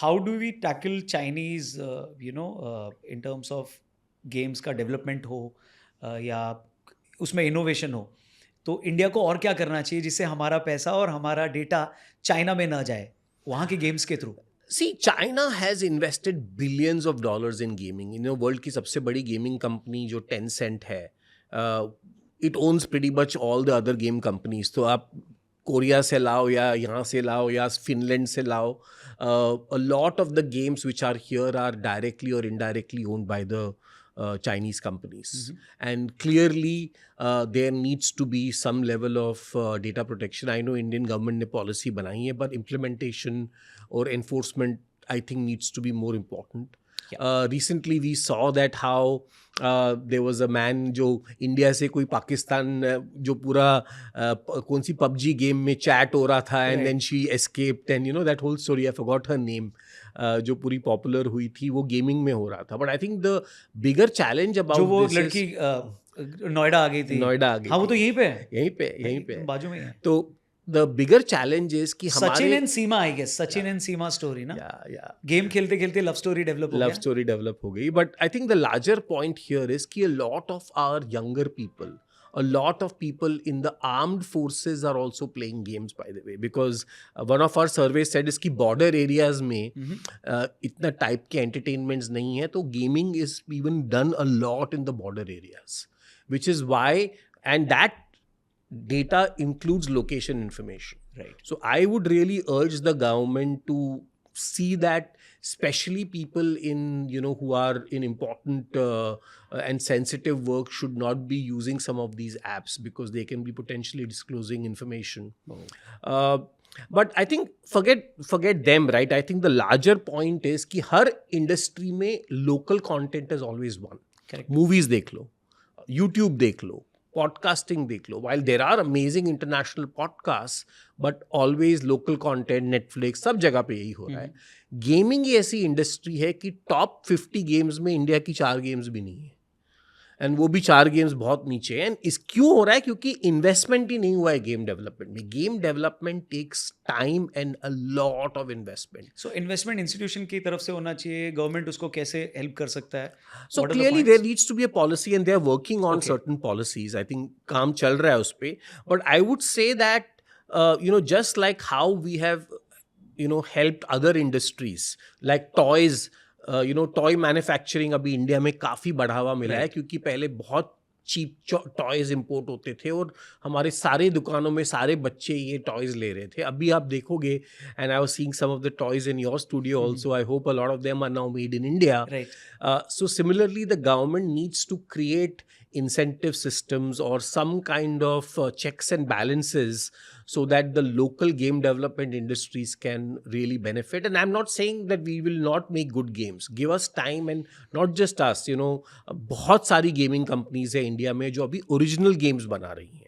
How do we tackle Chinese in terms of games का development हो या उसमें इनोवेशन हो, तो इंडिया को और क्या करना चाहिए जिससे हमारा पैसा और हमारा डेटा चाइना में ना जाए वहाँ के गेम्स के थ्रू? See, China has invested billions of dollars in gaming. World की सबसे बड़ी गेमिंग कंपनी जो Tencent है, it owns pretty much all the other game companies. तो आप कोरिया से लाओ या यहाँ से लाओ या फिनलैंड से लाओ, a lot of the games which are here are directly or indirectly owned by the Chinese companies. And clearly there needs to be some level of data protection. I know Indian government ने policy बनाई है, but implementation or enforcement I think needs to be more important. Recently we saw that how there was a man जो India से कोई पाकिस्तान जो पूरा कौन सी पबजी गेम में चैट हो रहा था, and then she escaped, and that whole story, I forgot her name, जो पूरी पॉपुलर हुई थी, वो गेमिंग में हो रहा था. But I think the bigger challenge about जो वो लड़की नोएडा आ गई थी. हाँ, वो तो यहीं पे है, यहीं पे बाजू में ही है. तो the bigger challenge is कि हमारे Sachin and Seema, I guess Sachin and Seema story ना, गेम खेलते खेलते लव स्टोरी डेवलप हो गई. But I think the larger point here is कि a lot of our younger people, a lot of people in the armed forces are also playing games, by the way, because one of our surveys said is कि border areas में इतना type के entertainments नहीं है, तो gaming is even done a lot in the border areas, which is why, and that data includes location information. Right. So I would really urge the government to see that, especially people in, who are in important and sensitive work should not be using some of these apps because they can be potentially disclosing information. But I think forget them, right? I think the larger point is कि हर industry में local content is always one. Correct. Movies देख लो, YouTube देख लो, podcasting देख लो. while there are amazing international podcasts, but always local content, Netflix, सब जगह पे यही हो रहा है. गेमिंग ही ऐसी इंडस्ट्री है कि टॉप 50 गेम्स में इंडिया की 4 गेम्स भी नहीं है, एंड वो भी 4 गेम्स बहुत नीचे हैं. इस क्यों हो रहा है? क्योंकि इन्वेस्टमेंट ही नहीं हुआ है गेम डेवलपमेंट में. Game development takes time and a lot of investment. So investment institution की तरफ से होना चाहिए, गवर्नमेंट उसको कैसे हेल्प कर सकता है? So clearly there needs to be a policy and they are working on certain policies. I think काम चल रहा है उस पे. But I would say that just like how we have helped other industries like toys, toy manufacturing अभी India में काफ़ी बढ़ावा मिला है, क्योंकि पहले बहुत चीप टॉयज इंपोर्ट होते थे और हमारे सारे दुकानों में सारे बच्चे ये टॉयज ले रहे थे. अभी आप देखोगे, and I was seeing some of the toys in your studio also, I hope a lot of them are now made in India. So similarly the government needs to create incentive systems or some kind of checks and balances so that the local game development industries can really benefit. And I'm not saying that we will not make good games. Give us time, and not just us, बहुत सारी gaming companies है India में जो अभी original games बना रही हैं.